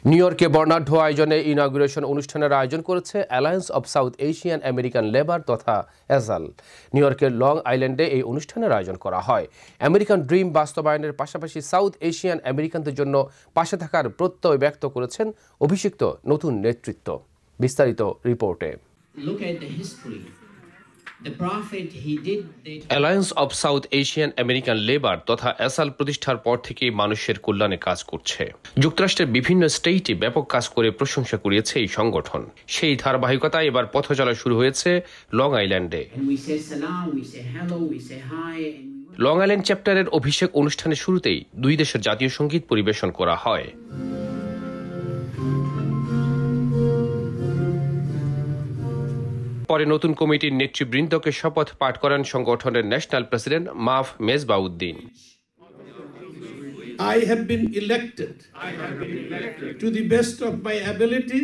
New ইয়র্কে বর্ণাঢ্য আয়োজনে ইনঅগুরেশন অনুষ্ঠানের আয়োজন করেছে alliance of south Asian American labour তথা অ্যাজাল। নিউ ইয়র্কের লং আইল্যান্ডে এই অনুষ্ঠানের আয়োজন করা হয়। আমেরিকান ড্রিম বাস্তবায়নের পাশাপাশি সাউথ এশিয়ান আমেরিকানদের জন্য পাশে থাকার প্রত্যয় ব্যক্ত করেছেন অভিষিক্ত নতুন নেতৃত্ব। বিস্তারিত রিপোর্টে। Alliance of south Asian American labour তথা অ্যাসাল প্রতিষ্ঠার পর থেকে মানুষের কল্যাণে কাজ করছে। যুক্তরাষ্ট্রের বিভিন্ন স্টেটে ব্যাপক কাজ করে প্রশংসা কুড়িয়েছে এই সংগঠন। সেই ধারাবাহিকতায় এবার পথচলা শুরু হয়েছে লং আইল্যান্ডে। লং আইল্যান্ড চ্যাপ্টারের অভিষেক অনুষ্ঠানের শুরুতেই দুই দেশের জাতীয় সঙ্গীত পরিবেশন করা হয়। পরে নতুন কমিটির নেতৃবৃন্দকে শপথ পাঠ করান সংগঠনের ন্যাশনাল প্রেসিডেন্ট মাফ Mezbauddin. I have been elected to the best of my ability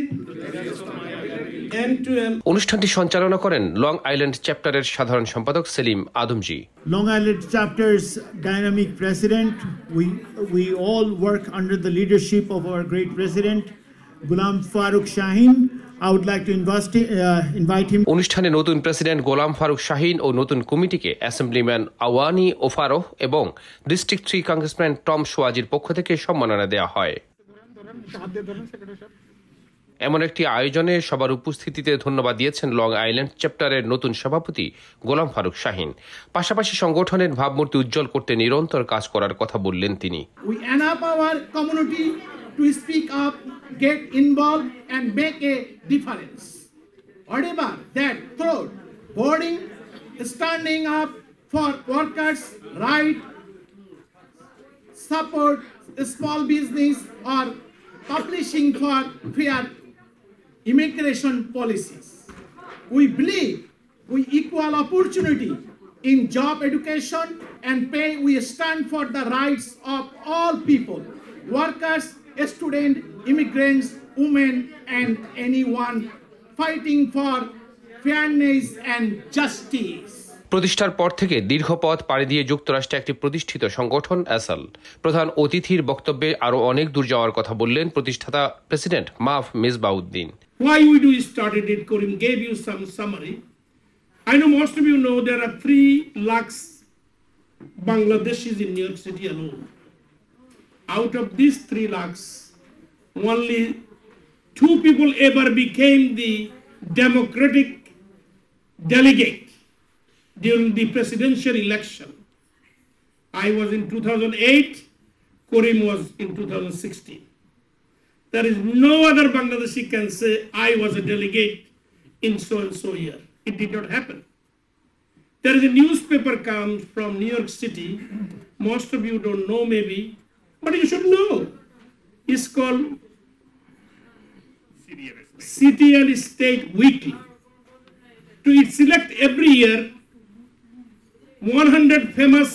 and to অনুষ্ঠানটি সঞ্চালনা করেন লং আইল্যান্ড চ্যাপ্টারের সাধারণ সম্পাদক Selim Adamjee. Long Island chapter's dynamic president, we all work under the leadership of our great president Ghulam Farooq Shaheen. I would like to invite him. অনুষ্ঠানে নতুন president Golam Faruk Shahin ও নতুন কমিটিকে অ্যাসেম্বলিম্যান আওয়ানি ওফারোহ এবং ডিস্ট্রিক্ট 3 কংগ্রেসম্যান টম সোয়াজির পক্ষ থেকে সম্মাননা দেওয়া হয়। এমন একটি আয়োজনে সবার উপস্থিতিতে ধন্যবাদ দিয়েছেন লং আইল্যান্ড চ্যাপ্টারের নতুন সভাপতি গোলাম ফারুক শাহিন। পাশাপাশি সংগঠনের ভাবমূর্তি উজ্জ্বল করতে নিরন্তর কাজ করার কথা বললেন তিনি। We enable our community to speak up, get involved and make a difference. Whatever that through boarding, standing up for workers' right, support small business or publishing for fair immigration policies. We believe we equal opportunity in job education and pay. We stand for the rights of all people, workers, students, immigrants, women and anyone fighting for fairness and justice. প্রতিষ্ঠার পর থেকে দীর্ঘ পথ পাড়ি দিয়ে যুক্তরাষ্ট্রে একটি প্রতিষ্ঠিত সংগঠন অ্যাসাল। প্রধান অতিথির বক্তব্যে আরো অনেক দূর যাওয়ার কথা বললেন প্রতিষ্ঠাতা প্রেসিডেন্ট মাফ Mezbauddin. Why we do started it? Karim gave you some summary. I know most of you know there are 3 lakhs Bangladeshis in New York City alone. Out of these 3 lakhs, only 2 people ever became the Democratic delegate during the presidential election. I was in 2008, Karim was in 2016. There is no other Bangladeshi can say I was a delegate in so and so year. It did not happen. There is a newspaper comes from New York City. Most of you don't know maybe, but you should know. It's called City and State Weekly. It select every year 100 famous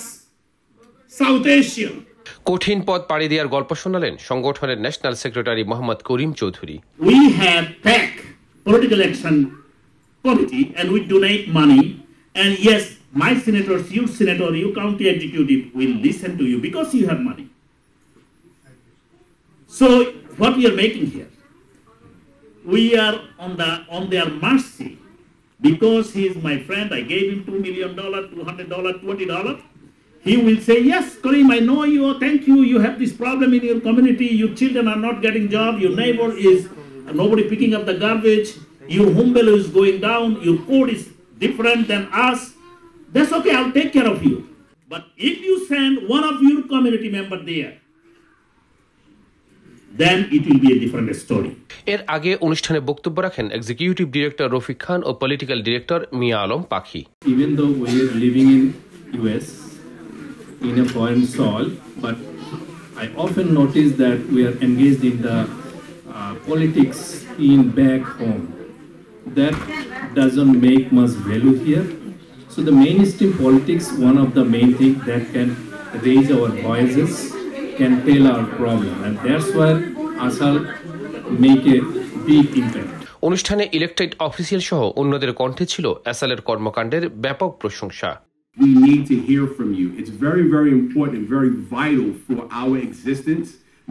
South Asian. কঠিন পথ পাড়ি দেওয়ার গল্প শোনালেন সংগঠনের national secretary Mohammad Karim Chowdhury. We have PAC, Political Action Committee, and we donate money. And yes, my senators, you senator, you county executive will listen to you because you have money. So what we are making here, we are on their mercy because he is my friend. I gave him $2 million, $200, $20. He will say, yes, Karim, I know you, thank you, you have this problem in your community, your children are not getting job, your neighbor is nobody picking up the garbage, your home value is going down, your code is different than us. That's okay, I'll take care of you. But if you send one of your community member there, then it will be a different story. এর আগে অনুষ্ঠানে বক্তব্য রাখেন executive director Rafiq খান ও political director মিয়া আলম পাখি। Even though we are living in US in a foreign soil, but I often notice that we are engaged in the politics in back home. That doesn't make much value here. So the mainstream politics, one of the main things that can raise our voices, can tell our problem, and that's why ASAL make a big impact. অনুষ্ঠানে elected official সহ অন্যদের কণ্ঠে ছিল অ্যাসালের কর্মকাণ্ডের ব্যাপক প্রশংসা। We need to hear from you. It's very, very important, very vital for our existence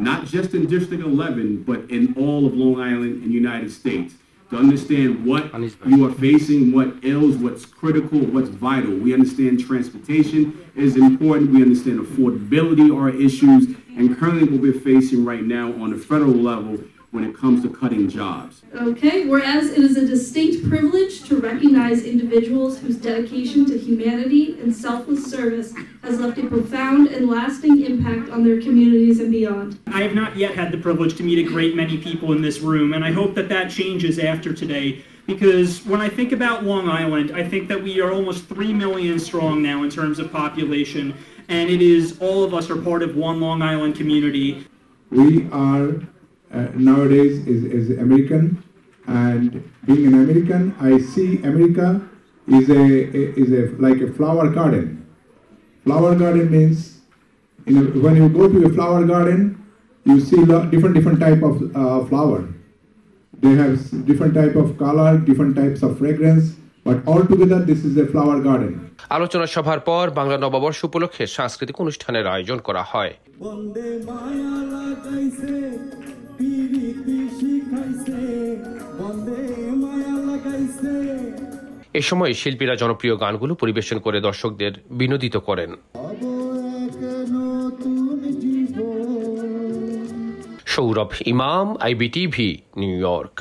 not just in District 11, but in all of Long Island and United States, to understand what you are facing, what ails, what's critical, what's vital. We understand transportation is important. We understand affordability are issues, and currently what we're facing right now on the federal level when it comes to cutting jobs. Okay, whereas it is a distinct privilege to recognize individuals whose dedication to humanity and selfless service has left a profound and lasting impact on their communities and beyond. I have not yet had the privilege to meet a great many people in this room, and I hope that that changes after today, because when I think about Long Island, I think that we are almost 3 million strong now in terms of population, and it is all of us are part of one Long Island community. We are nowadays is American, and being an American, I see America is like a flower garden. Flower garden means, when you go to a flower garden, you see different type of flower. They have different type of color, different types of fragrance, but altogether this is a flower garden. আলোচনা সভার পর বাংলা নববর্ষ উপলক্ষে সাংস্কৃতিক অনুষ্ঠানের আয়োজন করা হয়। এ সময় শিল্পীরা জনপ্রিয় গানগুলো পরিবেশন করে দর্শকদের বিনোদিত করেন। সৌরভ ইমাম, IBTV, নিউ ইয়র্ক।